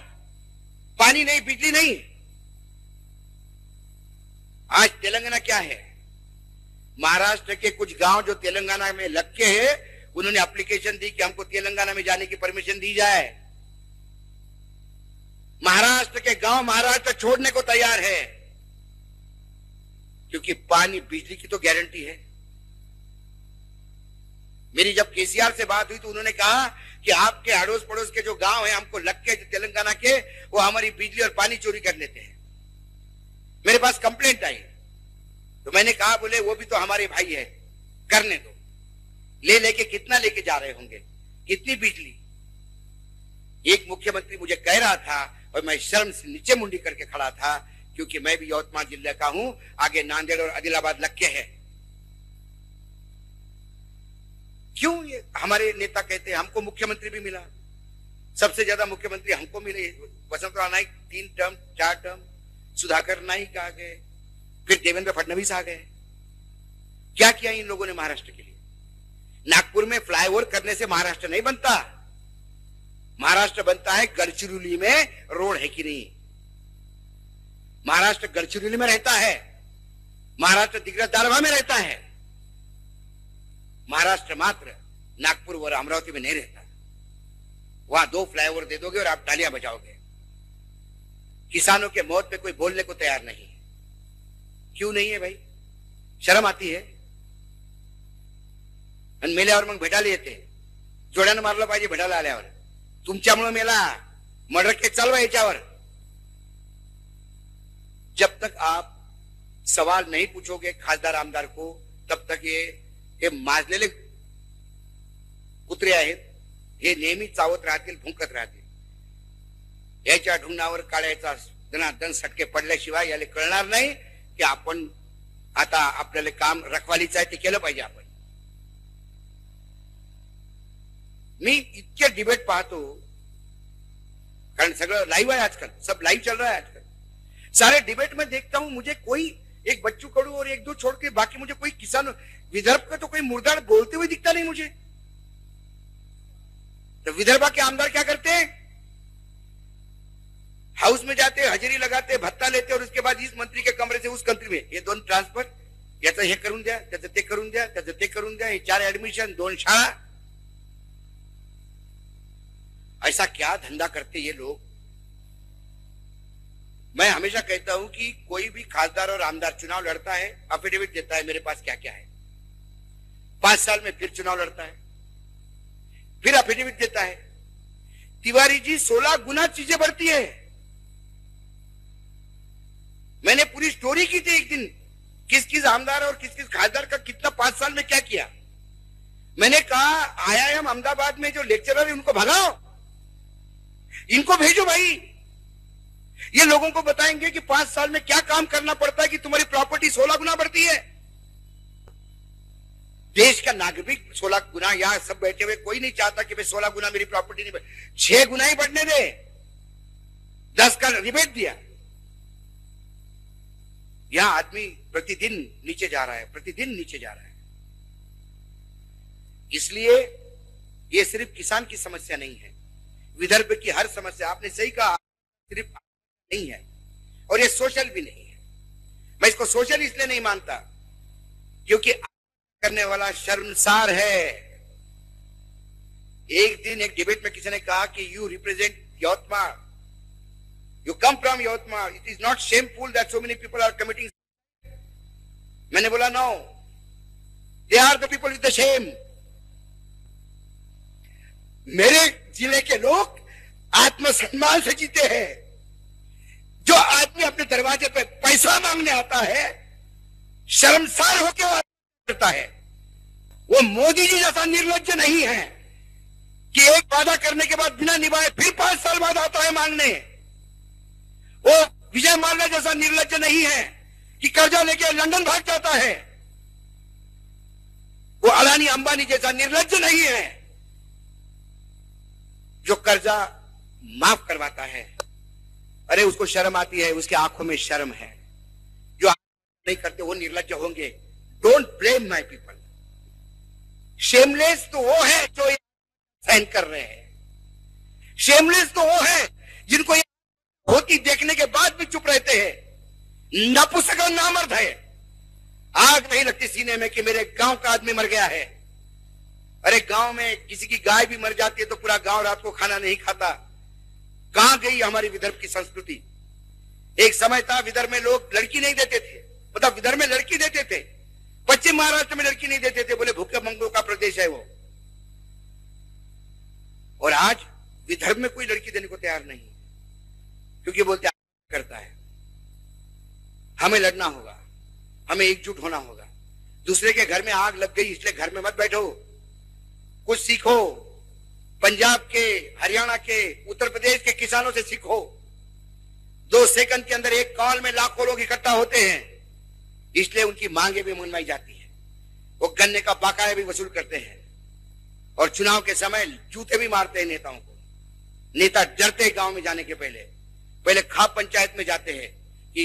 पानी नहीं, बिजली नहीं। आज तेलंगाना क्या है? महाराष्ट्र के कुछ गांव जो तेलंगाना में लग के है, उन्होंने एप्लीकेशन दी कि हमको तेलंगाना में जाने की परमिशन दी जाए। महाराष्ट्र के गांव महाराष्ट्र छोड़ने को तैयार है, क्योंकि पानी बिजली की तो गारंटी है। मेरी जब केसीआर से बात हुई तो उन्होंने कहा कि आपके अड़ोस पड़ोस के जो गांव है हमको लग के तेलंगाना के, वो हमारी बिजली और पानी चोरी कर लेते हैं। मेरे पास कंप्लेंट आई तो मैंने कहा, बोले वो भी तो हमारे भाई है, करने दो। ले लेके कितना लेके जा रहे होंगे, कितनी बिजली? एक मुख्यमंत्री मुझे कह रहा था और मैं शर्म से नीचे मुंडी करके खड़ा था, क्योंकि मैं भी यवतमाल जिले का हूं, आगे नांदेड़ और आदिलाबाद लग के है। क्यों ये हमारे नेता कहते हैं हमको मुख्यमंत्री भी मिला, सबसे ज्यादा मुख्यमंत्री हमको मिले। वसंतराव नाइक 3 टर्म 4 टर्म, सुधाकर नाइक आ गए, फिर देवेंद्र फडणवीस आ गए। क्या किया इन लोगों ने महाराष्ट्र के लिए? नागपुर में फ्लाईओवर करने से महाराष्ट्र नहीं बनता। महाराष्ट्र बनता है गडचिरोली में रोड है कि नहीं। महाराष्ट्र गडचिरोली में रहता है, महाराष्ट्र दिग्रस दारवा में रहता है। महाराष्ट्र मात्र नागपुर और अमरावती में नहीं रहता। वहां 2 फ्लाईओवर दे दोगे और आप तालियां बजाओगे। किसानों के मौत पे कोई बोलने को तैयार नहीं है। क्यों नहीं है भाई? शर्म आती है? आणि मेल्यावर मग भेटायला येते, जोड्यानं मारलं पाहिजे भेटायला आल्यावर। तुमच्यामुळे मेला, मर्डर केस चालू आहे याच्यावर। जब तक आप सवाल नहीं पूछोगे खासदार आमदार को, तब तक हे माजलेले कुत्रे आहेत, हे नेहमी चावत राहतील, भुंकत राहतील। याच्या ढुंगणावर काढायचा दनादन सटके पडल्याशिवाय याला कळणार नाही की आपण आता आपल्याला काम रखवालीचं आहे ते केलं पाहिजे। आपण मी इतके डिबेट पाहतो, कारण सगळं लाइव है आजकल, सब लाइव चल रहा है आजकल। सारे डिबेट में देखता हूं, मुझे कोई एक बच्चू कडू और 1-2 छोड़ के बाकी मुझे कोई किसान विदर्भ का तो कोई मुर्दार बोलते हुए दिखता नहीं मुझे। तो विदर्भ के आमदार क्या करते हैं? हाउस में जाते, हजेरी लगाते, भत्ता लेते और उसके बाद इस मंत्री के कमरे से उस कंट्री में ये 2 ट्रांसफर, याचं हे करून द्या, त्याचं ते करून द्या, त्याचं ते करून द्या, हे 4 ऍडमिशन, 2 शाळा। ऐसा क्या धंधा करते ये लोग? मैं हमेशा कहता हूं कि कोई भी खासदार और आमदार चुनाव लड़ता है, एफिडेविट देता है मेरे पास क्या क्या है, 5 साल में फिर चुनाव लड़ता है, फिर एफिडेविट देता है। तिवारी जी 16 गुना चीजें बढ़ती है। मैंने पूरी स्टोरी की थी एक दिन, किस किस आमदार और किस किस खासदार का कितना 5 साल में क्या किया। मैंने कहा IIM अहमदाबाद में जो लेक्चरर है उनको भगाओ, इनको भेजो भाई। ये लोगों को बताएंगे कि 5 साल में क्या काम करना पड़ता है कि तुम्हारी प्रॉपर्टी 16 गुना बढ़ती है। देश का नागरिक 16 गुना, यहां सब बैठे हुए कोई नहीं चाहता कि भाई 16 गुना मेरी प्रॉपर्टी नहीं बढ़े, 6 गुना ही बढ़ने दे। 10 का रिबेट दिया। यहां आदमी प्रतिदिन नीचे जा रहा है, प्रतिदिन नीचे जा रहा है। इसलिए ये सिर्फ किसान की समस्या नहीं है, विदर्भ की हर समस्या, आपने सही कहा, सिर्फ नहीं है और ये सोशल भी नहीं है। मैं इसको सोशल इसलिए नहीं मानता क्योंकि करने वाला शर्मसार है। एक दिन एक डिबेट में किसी ने कहा कि you represent Yavatmal, you come from Yavatmal, it is not shameful that so many people are committing। मैंने बोला no, they are the people with the shame। मेरे जिले के लोग आत्मसम्मान से जीते हैं। जो आदमी अपने दरवाजे पे पैसा मांगने आता है, शर्मसार होकर करता है, वो मोदी जी जैसा निर्लज्ज नहीं है कि एक वादा करने के बाद बिना निभाए फिर 5 साल बाद आता है मांगने। वो विजय माल्या जैसा निर्लज्ज नहीं है कि कर्जा लेके लंदन भाग जाता है। वो अडानी अंबानी जैसा निर्लज्ज नहीं है जो कर्जा माफ करवाता है। अरे उसको शर्म आती है, उसके आंखों में शर्म है। जो नहीं करते वो निर्लज्ज होंगे। Don't blame my people. Shameless तो वो है जो सहन कर रहे हैं। शेमलेस तो वो है जिनको होती देखने के बाद भी चुप रहते हैं। नपुंसक और नामर्द है। आग नहीं लगती सीने में कि मेरे गांव का आदमी मर गया है। अरे गांव में किसी की गाय भी मर जाती है तो पूरा गांव रात को खाना नहीं खाता। कहां गई हमारी विदर्भ की संस्कृति? एक समय था विदर्भ में लोग लड़की नहीं देते थे, मतलब विदर्भ में लड़की देते थे, पश्चिम महाराष्ट्र में लड़की नहीं देते थे, बोले भूखे मंगों का प्रदेश है वो। और आज विदर्भ में कोई लड़की देने को तैयार नहीं, क्योंकि बोलते करता है। हमें लड़ना होगा, हमें एकजुट होना होगा। दूसरे के घर में आग लग गई इसलिए घर में मत बैठो, कुछ सीखो। पंजाब के, हरियाणा के, उत्तर प्रदेश के किसानों से सीखो। 2 सेकंड के अंदर एक कॉल में लाखों लोग इकट्ठा होते हैं, इसलिए उनकी मांगे भी मनवाई जाती है। वो गन्ने का बकाया भी वसूल करते हैं और चुनाव के समय जूते भी मारते हैं नेताओं को। नेता डरते हैं गांव में जाने के पहले खाप पंचायत में जाते हैं कि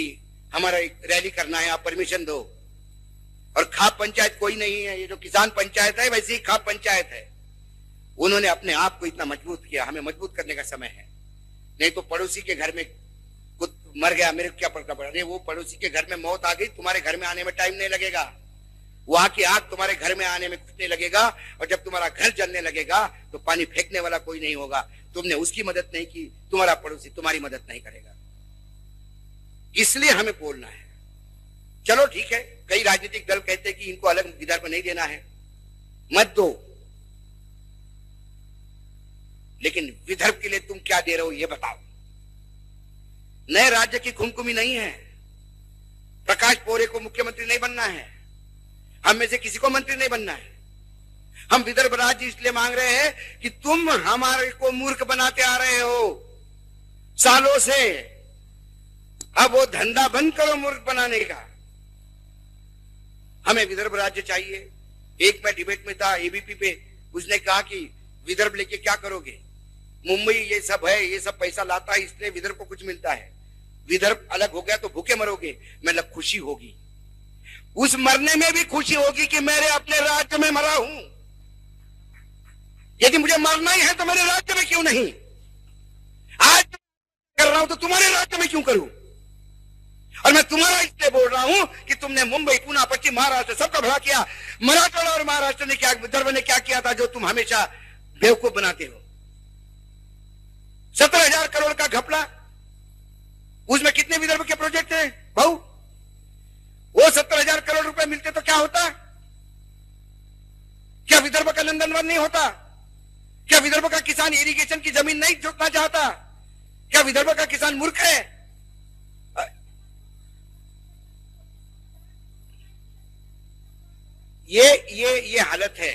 हमारा एक रैली करना है, आप परमिशन दो। और खाप पंचायत कोई नहीं है, ये जो किसान पंचायत है वैसी ही खाप पंचायत है। उन्होंने अपने आप को इतना मजबूत किया। हमें मजबूत करने का समय है। नहीं तो पड़ोसी के घर में मर गया, मेरे को क्या पड़ता पड़ा। अरे वो पड़ोसी के घर में मौत आ गई, तुम्हारे घर में आने में टाइम नहीं लगेगा। वहां की आग तुम्हारे घर में आने में कुछ नहीं लगेगा। और जब तुम्हारा घर जलने लगेगा तो पानी फेंकने वाला कोई नहीं होगा। तुमने उसकी मदद नहीं की, तुम्हारा पड़ोसी तुम्हारी मदद नहीं करेगा। इसलिए हमें बोलना है। चलो ठीक है, कई राजनीतिक दल कहते हैं कि इनको अलग विदर्भ नहीं देना है, मत दो, लेकिन विदर्भ के लिए तुम क्या दे रहे हो ये बताओ। नए राज्य की खुमखुमी नहीं है। प्रकाश पोरे को मुख्यमंत्री नहीं बनना है, हम में से किसी को मंत्री नहीं बनना है। हम विदर्भ राज्य इसलिए मांग रहे हैं कि तुम हमारे को मूर्ख बनाते आ रहे हो सालों से। अब वो धंधा बंद करो मूर्ख बनाने का। हमें विदर्भ राज्य चाहिए। एक मैं डिबेट में था एबीपी पे, उसने कहा कि विदर्भ लेके क्या करोगे, मुंबई ये सब है, ये सब पैसा लाता है इसलिए विदर्भ को कुछ मिलता है। विदर्भ अलग हो गया तो भूखे मरोगे। मतलब खुशी होगी, उस मरने में भी खुशी होगी कि मेरे अपने राज्य में मरा हूं। यदि मुझे मरना ही है तो मेरे राज्य में क्यों नहीं? आज कर रहा हूं तो तुम्हारे राज्य में क्यों करूं? और मैं तुम्हारा इसलिए बोल रहा हूं कि तुमने मुंबई, पुणे, पश्चिम महाराष्ट्र सबका भला किया। मराठवाड़ा और महाराष्ट्र ने क्या, विदर्भ ने क्या किया था जो तुम हमेशा बेवकूफ बनाते हो? 17,000 करोड़ का घपला, उसमें कितने विदर्भ के प्रोजेक्ट हैं भाऊ? वो 17,000 करोड़ रुपए मिलते तो क्या होता? क्या विदर्भ का नंदनवन नहीं होता? क्या विदर्भ का किसान इरिगेशन की जमीन नहीं जोतना चाहता? क्या विदर्भ का किसान मूर्ख है? ये हालत है।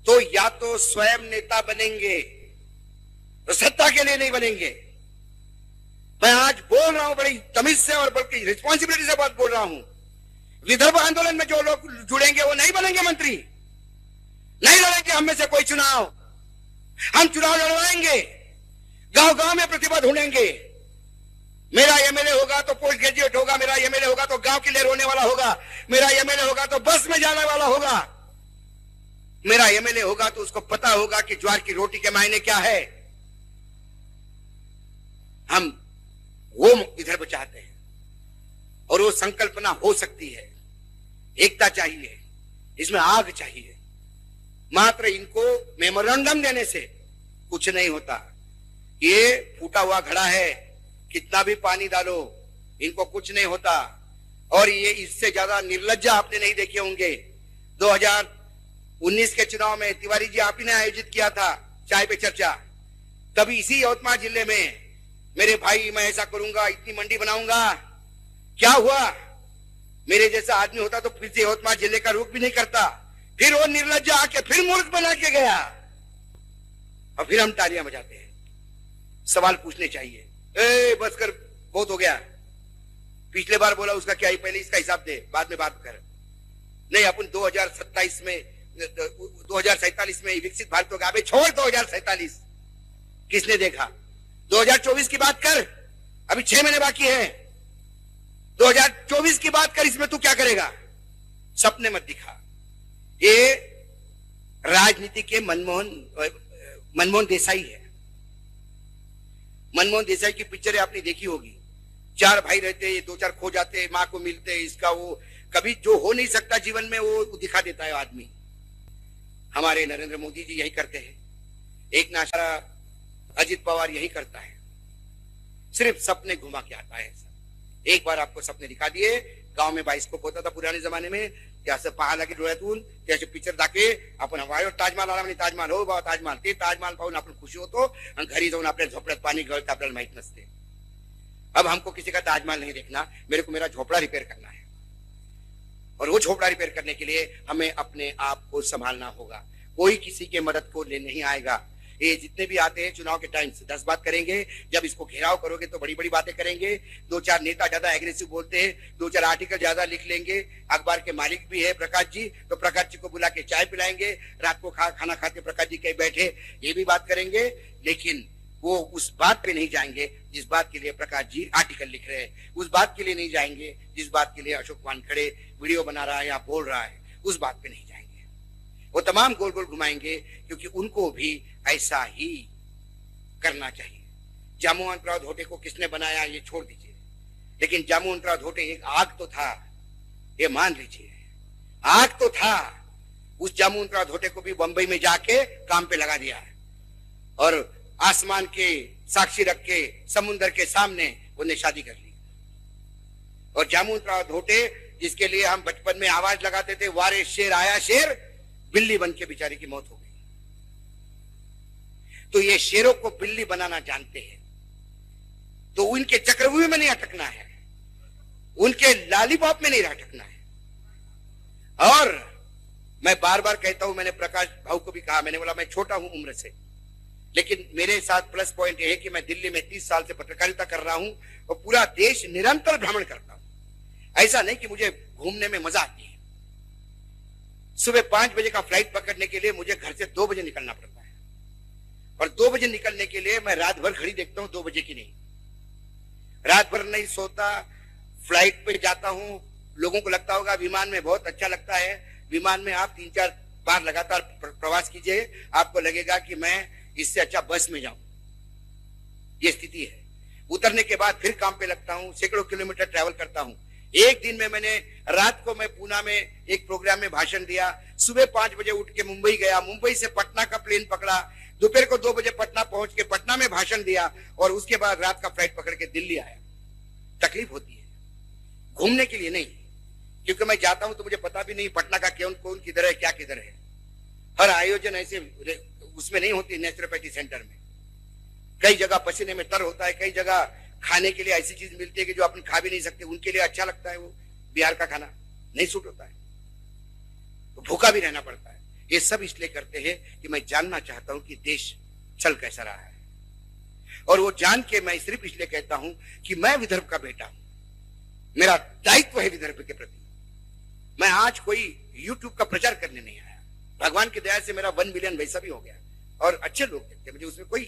तो या तो स्वयं नेता बनेंगे, तो सत्ता के लिए नहीं बनेंगे। मैं आज बोल रहा हूं बड़ी तमीज से और बल्कि रिस्पॉन्सिबिलिटी से बात बोल रहा हूं। विदर्भ आंदोलन में जो लोग जुड़ेंगे वो नहीं बनेंगे मंत्री, नहीं लड़ेंगे हम में से कोई चुनाव। हम चुनाव लड़वाएंगे, गांव गांव में प्रतिभा ढूंढेंगे। मेरा एमएलए होगा तो पोस्ट ग्रेजुएट होगा, मेरा एमएलए होगा तो गांव के लिए रोने वाला होगा, मेरा एमएलए होगा तो बस में जाने वाला होगा, मेरा एमएलए होगा तो उसको पता होगा कि ज्वार की रोटी के मायने क्या है। हम वो विदर्भ चाहते हैं और वो संकल्पना हो सकती है। एकता चाहिए, इसमें आग चाहिए। मात्र इनको मेमोरेंडम देने से कुछ नहीं होता। ये फूटा हुआ घड़ा है, कितना भी पानी डालो इनको कुछ नहीं होता। और ये इससे ज्यादा निर्लज्ज आपने नहीं देखे होंगे। 2019 के चुनाव में तिवारी जी आप ही ने आयोजित किया था चाय पे चर्चा। तभी इसी यवतमाल जिले में मेरे भाई मैं ऐसा करूंगा, इतनी मंडी बनाऊंगा। क्या हुआ? मेरे जैसा आदमी होता तो फिर से यवतमाल जिले का रुख भी नहीं करता। फिर वो निर्लज्ज आके फिर मूर्ख बना के गया। और फिर हम तालियां बजाते हैं। सवाल पूछने चाहिए। ए बस कर, बहुत हो गया, पिछले बार बोला उसका क्या ही, पहले इसका हिसाब दे, बाद में बात कर। नहीं, अपन 2027 में 2047 में विकसित भारत होगा। अबे छोड़ 2047, किसने देखा? 2024 की बात कर, अभी 6 महीने बाकी है। 2024 की बात कर, इसमें तू क्या करेगा? सपने मत दिखा। ये राजनीति के मनमोहन देसाई है। मनमोहन देसाई की पिक्चरें आपने देखी होगी। 4 भाई रहते, 2-4 खो जाते, मां को मिलते, इसका वो कभी जो हो नहीं सकता जीवन में वो दिखा देता है आदमी। हमारे नरेंद्र मोदी जी यही करते हैं, एक नाशा अजित पवार यही करता है, सिर्फ सपने घुमा के आता है। एक बार आपको सपने दिखा दिए, गांव में बाइस्कोप होता था पुराने जमाने में, त्याचं पाहायला की डोळ्यातून त्याचे पिक्चर दाखवे, आपण हवायो ताजमहाल आला म्हणजे ताजमहाल, हो बाबा ताजमहाल, ते ताजमहाल पाहून आपण खुशी होतो आणि घरी जाऊन आपल्या झोपड्यात पाणी गळतं, आपल्याला माहित नसते। अब हमको किसी का ताजमहल नहीं देखना, मेरे को मेरा झोपड़ा रिपेयर करना है, और वो झोपड़ा रिपेयर करने के लिए हमें अपने आप को संभालना होगा। कोई किसी के मदद को ले नहीं आएगा। ये जितने भी आते हैं चुनाव के टाइम से 10 बात करेंगे, जब इसको घेराव करोगे तो बड़ी बड़ी बातें करेंगे। 2-4 नेता ज्यादा एग्रेसिव बोलते हैं, 2-4 आर्टिकल ज्यादा लिख लेंगे। अखबार के मालिक भी है प्रकाश जी, तो प्रकाश जी को बुला के चाय पिलाएंगे, रात को खाना खाते प्रकाश जी कहीं बैठे ये भी बात करेंगे, लेकिन वो उस बात पे नहीं जाएंगे जिस बात के लिए प्रकाश जी आर्टिकल लिख रहे हैं, उस बात के लिए नहीं जाएंगे जिस बात के लिए अशोक वानखड़े वीडियो बना रहा है या बोल रहा है, उस बात पे नहीं जाएंगे। वो तमाम गोल गोल घुमाएंगे, क्योंकि उनको भी ऐसा ही करना चाहिए। जामुनराव धोटे को किसने बनाया ये छोड़ दीजिए, लेकिन जामुनराव धोटे एक आग तो था, ये मान लीजिए, आग तो था। उस जामुनराव धोटे को भी बंबई में जाके काम पे लगा दिया है, और आसमान के साक्षी रख के समुद्र के सामने उन्हें शादी कर ली। और जामुनराव धोटे जिसके लिए हम बचपन में आवाज लगाते थे, वारे शेर आया शेर, बिल्ली बन के बेचारी की मौत हो गई। तो ये शेरों को बिल्ली बनाना जानते हैं, तो उनके चक्रव्यूह में नहीं अटकना है, उनके लॉलीपॉप में नहीं अटकना है। और मैं बार बार कहता हूं, मैंने प्रकाश भाऊ को भी कहा, मैंने बोला मैं छोटा हूं उम्र से, लेकिन मेरे साथ प्लस पॉइंट यह है कि मैं दिल्ली में 30 साल से पत्रकारिता कर रहा हूं और पूरा देश निरंतर भ्रमण करता हूं। ऐसा नहीं कि मुझे घूमने में मजा आती है। सुबह 5 बजे का फ्लाइट पकड़ने के लिए मुझे घर से 2 बजे निकलना पड़ता है, और 2 बजे निकलने के लिए मैं रात भर घड़ी देखता हूं, 2 बजे की नहीं। रात भर नहीं सोता, फ्लाइट पे जाता हूं। लोगों को लगता होगा विमान में बहुत अच्छा लगता है, विमान में आप 3-4 बार लगातार प्रवास कीजिए, आपको लगेगा कि मैं इससे अच्छा बस में जाऊं। ये स्थिति है। उतरने के बाद फिर काम पे लगता हूं, सैकड़ों किलोमीटर ट्रैवल करता हूं। एक दिन में मैंने रात को मैं पूना में एक प्रोग्राम में भाषण दिया, सुबह 5 बजे उठ के मुंबई गया, मुंबई से पटना का प्लेन पकड़ा, दोपहर को 2 बजे पटना पहुंच के पटना में भाषण दिया, और उसके बाद रात का फ्लाइट पकड़ के दिल्ली आया। तकलीफ होती है, घूमने के लिए नहीं, क्योंकि मैं जाता हूं तो मुझे पता भी नहीं पटना का कौन किधर है, क्या किधर है। हर आयोजन ऐसे उसमें नहीं होती। नेचुरोपैथी सेंटर में कई जगह पसीने में तर होता है, कई जगह खाने के लिए ऐसी चीज मिलती है कि जो अपन खा भी नहीं सकते, उनके लिए अच्छा लगता है, वो बिहार का खाना नहीं सूट होता है, तो भूखा भी रहना पड़ता है। ये सब इसलिए करते हैं कि मैं जानना चाहता हूं कि देश चल कैसा रहा है, और वो जान के मैं सिर्फ इसलिए कहता हूं कि मैं विदर्भ का बेटा हूं, मेरा दायित्व है विदर्भ के प्रति। मैं आज कोई यूट्यूब का प्रचार करने नहीं आया, भगवान की दया से मेरा 1 मिलियन वैसा भी हो गया, और अच्छे लोग देखते मुझे, उसमें कोई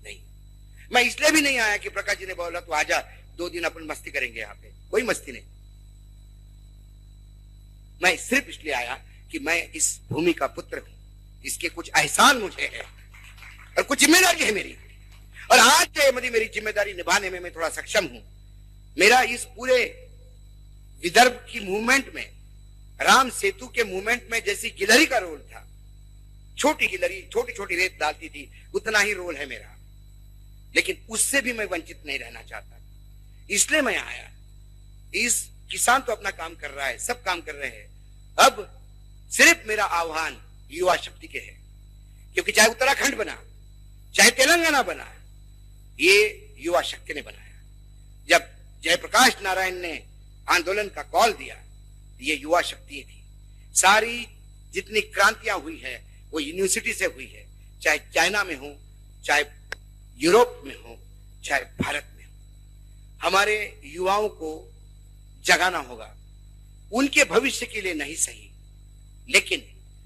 नहीं। मैं इसलिए भी नहीं आया कि प्रकाश जी ने बोला तो आजा 2 दिन अपन मस्ती करेंगे, यहाँ पे कोई मस्ती नहीं। मैं सिर्फ इसलिए आया कि मैं इस भूमि का पुत्र हूं, इसके कुछ एहसान मुझे है और कुछ जिम्मेदारी है मेरी, और आज मेरी जिम्मेदारी निभाने में मैं थोड़ा सक्षम हूं। मेरा इस पूरे विदर्भ की मूवमेंट में, राम सेतु के मूवमेंट में जैसी गिलहरी का रोल था, छोटी गिलहरी छोटी छोटी रेत डालती थी, उतना ही रोल है मेरा, लेकिन उससे भी मैं वंचित नहीं रहना चाहता, इसलिए मैं आया। इस किसान तो अपना काम कर रहा है, सब काम कर रहे हैं, अब सिर्फ मेरा आह्वान युवा शक्ति के है, क्योंकि चाहे उत्तराखंड बना, चाहे तेलंगाना बना, ये युवा शक्ति ने बनाया। जब जयप्रकाश नारायण ने आंदोलन का कॉल दिया, ये युवा शक्ति थी। सारी जितनी क्रांतियां हुई है वो यूनिवर्सिटी से हुई है, चाहे चाइना में हो, चाहे यूरोप में हो, चाहे भारत में हो, हमारे युवाओं को जगाना होगा। उनके भविष्य के लिए नहीं सही, लेकिन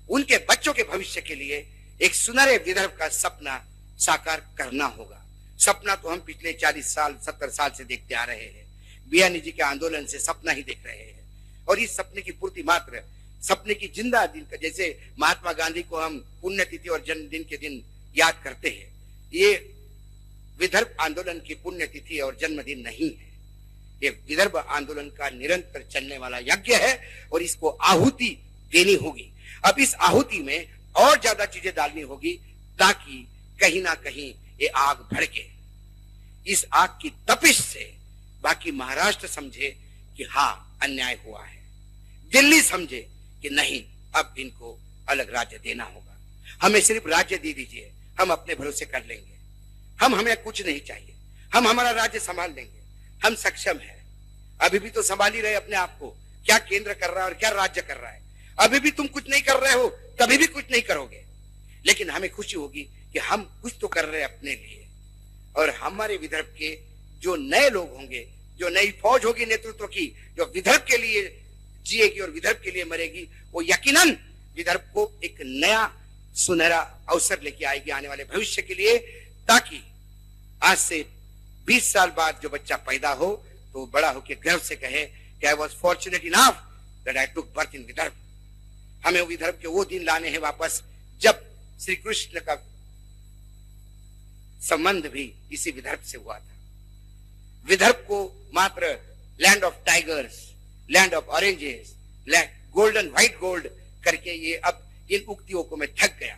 उनके बच्चों के भविष्य के लिए एक सुनहरे विदर्भ का सपना साकार करना होगा। सपना तो हम पिछले 40 साल 70 साल से देखते आ रहे हैं। बियानी जी के आंदोलन से सपना ही देख रहे हैं, और इस सपने की पूर्ति मात्र सपने की जिंदा दिन का, जैसे महात्मा गांधी को हम पुण्यतिथि और जन्मदिन के दिन याद करते हैं, ये विदर्भ आंदोलन की पुण्यतिथि और जन्मदिन नहीं है। ये विदर्भ आंदोलन का निरंतर चलने वाला यज्ञ है, और इसको आहुति देनी होगी। अब इस आहुति में और ज्यादा चीजें डालनी होगी, ताकि कहीं ना कहीं ये आग भड़के। इस आग की तपिश से बाकी महाराष्ट्र समझे कि हाँ अन्याय हुआ है, दिल्ली समझे कि नहीं अब इनको अलग राज्य देना होगा। हमें सिर्फ राज्य दे दीजिए, हम अपने भरोसे कर लेंगे, हमें कुछ नहीं चाहिए, हम हमारा राज्य संभाल लेंगे, हम सक्षम हैं। अभी भी तो संभाल ही रहे अपने आप को, क्या केंद्र कर रहा है और क्या राज्य कर रहा है। अभी भी तुम कुछ नहीं कर रहे हो, कभी भी कुछ नहीं करोगे, लेकिन हमें खुशी होगी कि हम कुछ तो कर रहे हैं अपने लिए। और हमारे विदर्भ के जो नए लोग होंगे, जो नई फौज होगी नेतृत्व की, जो विदर्भ के लिए जिएगी और विदर्भ के लिए मरेगी, वो यकीनन विदर्भ को एक नया सुनहरा अवसर लेके आएगी आने वाले भविष्य के लिए, ताकि आज से 20 साल बाद जो बच्चा पैदा हो तो बड़ा होकर गर्व से कहे कि I was fortunate enough that I took birth in Vidarbha. हमें विदर्भ के वो दिन लाने हैं वापस, जब श्री कृष्ण का संबंध भी इसी विदर्भ से हुआ था। विदर्भ को मात्र land of tigers, land of oranges, golden white gold करके ये अब इन उक्तियों को मैं थक गया।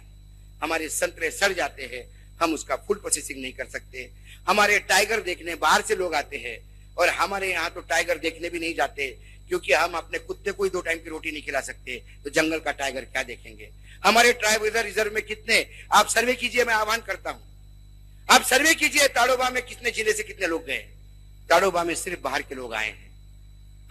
हमारे संतरे सड़ जाते हैं, हम उसका फुल प्रोसेसिंग नहीं कर सकते। हमारे टाइगर देखने बाहर से लोग आते हैं, और हमारे यहाँ तो टाइगर देखने भी नहीं जाते, क्योंकि हम अपने कुत्ते को ही 2 टाइम की रोटी नहीं खिला सकते, तो जंगल का टाइगर क्या देखेंगे। हमारे ट्राइबल रिजर्व में कितने, आप सर्वे कीजिए, मैं आह्वान करता हूं, आप सर्वे कीजिए ताड़ोबा में कितने जिले से कितने लोग गए। ताड़ोबा में सिर्फ बाहर के लोग आए हैं।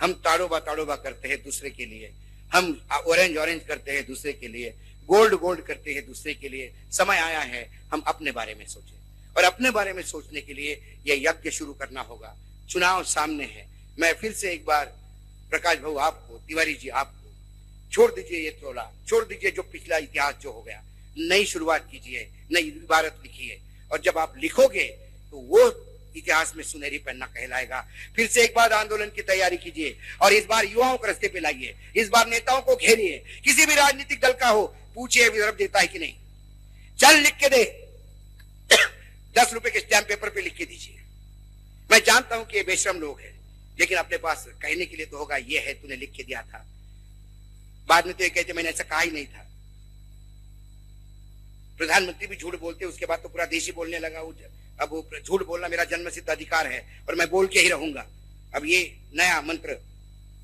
हम ताड़ोबा ताड़ोबा करते हैं दूसरे के लिए, हम ऑरेंज ऑरेंज करते हैं दूसरे के लिए, गोल्ड गोल्ड करते हैं दूसरे के लिए। समय आया है हम अपने बारे में सोचें, और अपने बारे में सोचने के लिए यह यज्ञ शुरू करना होगा। चुनाव सामने है। मैं फिर से एक बार प्रकाश भाऊ आपको, तिवारी जी आपको, छोड़ दीजिए ये तोला, छोड़ दीजिए जो पिछला इतिहास जो हो गया, नई शुरुआत कीजिए, नई इबारत लिखिए, और जब आप लिखोगे तो वो इतिहास में सुनहरी पन्ना कहलाएगा। फिर से एक बार आंदोलन की तैयारी कीजिए, और इस बार युवाओं को रास्ते पे लाइए, इस बार नेताओं को घेरिए, किसी भी राजनीतिक दल का हो, पूछिए विदर्भ देता है कि नहीं, चल लिख के दे, 10 रुपए के स्टैम्प पेपर पे लिख के दीजिए। मैं जानता हूं कि ये बेशरम लोग हैं, लेकिन अपने पास कहने के लिए तो होगा, ये है तूने लिख के दिया था। बाद में तो ये कहते मैंने ऐसा कहा ही नहीं था। प्रधानमंत्री भी झूठ बोलते, उसके बाद तो पूरा देश ही बोलने लगा। अब वो झूठ बोलना मेरा जन्मसिद्ध अधिकार है, और मैं बोल के ही रहूंगा। अब ये नया मंत्र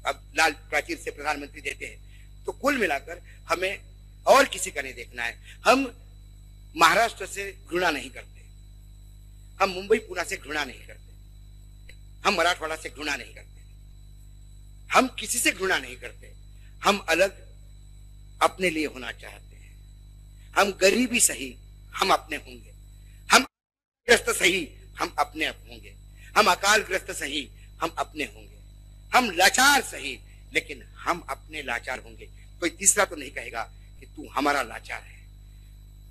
अब लाल प्राचीर से प्रधानमंत्री देते हैं। तो कुल मिलाकर हमें और किसी का नहीं देखना है। हम महाराष्ट्र से घृणा नहीं करते, हम मुंबई पुणे से घृणा नहीं करते, हम मराठवाड़ा से घृणा नहीं करते, हम किसी से घृणा नहीं करते। हम अलग अपने लिए होना चाहते हैं। हम गरीबी सही, हम अपने होंगे। हम ग्रस्त सही, हम अपने होंगे। हम अकाल ग्रस्त सही, हम अपने होंगे। हम लाचार सही, लेकिन हम अपने लाचार होंगे। कोई तीसरा तो नहीं कहेगा कि तू हमारा लाचार है।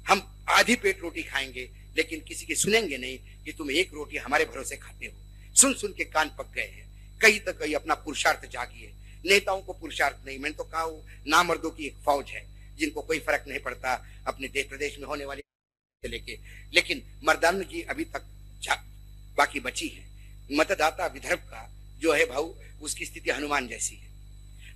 हम आधी पेट रोटी खाएंगे, लेकिन किसी की सुनेंगे नहीं कि तुम एक रोटी हमारे भरोसे खाते हो। सुन सुन के कान पक गए हैं। कहीं तो कहीं अपना पुरुषार्थ जागिए। नेताओं को पुरुषार्थ नहीं, मैंने तो कहा नामर्दों की एक फौज है जिनको कोई फर्क नहीं पड़ता अपने देश प्रदेश में होने वाली लेके, लेकिन मर्दान की अभी तक बाकी बची है। मतदाता विदर्भ का जो है भाऊ, उसकी स्थिति हनुमान जैसी है।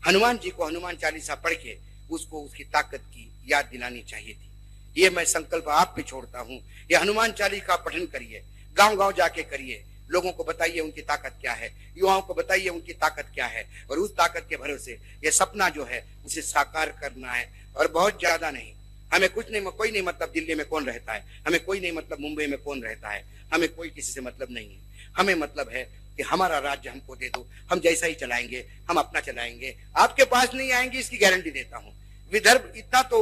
हनुमान जी को हनुमान चालीसा पढ़ के उसको उसकी ताकत की याद दिलानी चाहिए थी। ये मैं संकल्प आप पे छोड़ता हूँ। ये हनुमान चालीसा का पठन करिए, गांव गांव जाके करिए, लोगों को बताइए उनकी ताकत क्या है, युवाओं को बताइए उनकी ताकत क्या है, और उस ताकत के भरोसे ये सपना जो है उसे साकार करना है। और बहुत ज्यादा नहीं, हमें कुछ नहीं, कोई नहीं मतलब दिल्ली में कौन रहता है, हमें कोई नहीं मतलब मुंबई में कौन रहता है, हमें कोई किसी से मतलब नहीं है। हमें मतलब है कि हमारा राज्य हमको दे दो, हम जैसा ही चलाएंगे, हम अपना चलाएंगे, आपके पास नहीं आएंगे, इसकी गारंटी देता हूं। विदर्भ इतना तो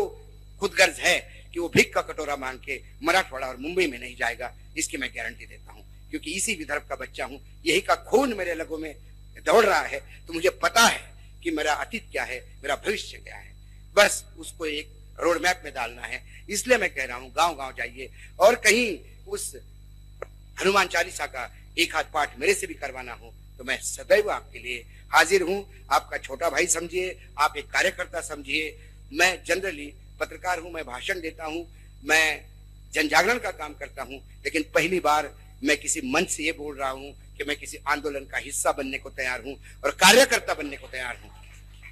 खुदगर्ज है कि वो भीख का कटोरा मांग के मराठवाड़ा और मुंबई में नहीं जाएगा, इसकी मैं गारंटी देता हूं, क्योंकि इसी विदर्भ का बच्चा हूं, यही का खून मेरे रगों में दौड़ रहा है। तो मुझे पता है कि मेरा अतीत क्या है, मेरा भविष्य क्या है। बस उसको एक रोड मैप में डालना है। इसलिए मैं कह रहा हूं, गांव गांव जाइए और कहीं उस हनुमान चालीसा का एक हाथ पाठ मेरे से भी करवाना हो तो मैं सदैव आपके लिए हाजिर हूं। आपका छोटा भाई समझिए, आप एक कार्यकर्ता समझिए। मैं जनरली पत्रकार हूं, मैं भाषण देता हूं, मैं जन जागरण का काम करता हूं, लेकिन पहली बार मैं किसी मंच से ये बोल रहा हूं कि मैं किसी आंदोलन का हिस्सा बनने को तैयार हूं और कार्यकर्ता बनने को तैयार हूं।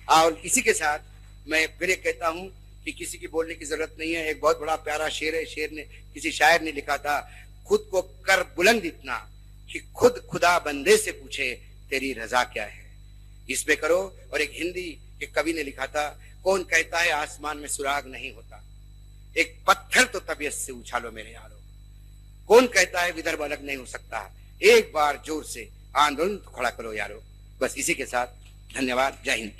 और इसी के साथ मैं फिर एक कहता हूं कि किसी की बोलने की जरूरत नहीं है। एक बहुत बड़ा प्यारा शेर है, शेर ने किसी शायर ने लिखा था, खुद को कर बुलंद इतना कि खुद खुदा बंदे से पूछे तेरी रजा क्या है, इसमें करो। और एक हिंदी के कवि ने लिखा था, कौन कहता है आसमान में सुराग नहीं होता, एक पत्थर तो तबीयत से उछालो मेरे यारो। कौन कहता है विदर्भ अलग नहीं हो सकता, एक बार जोर से आंदोलन तो खड़ा करो यारो। बस इसी के साथ धन्यवाद, जय हिंद।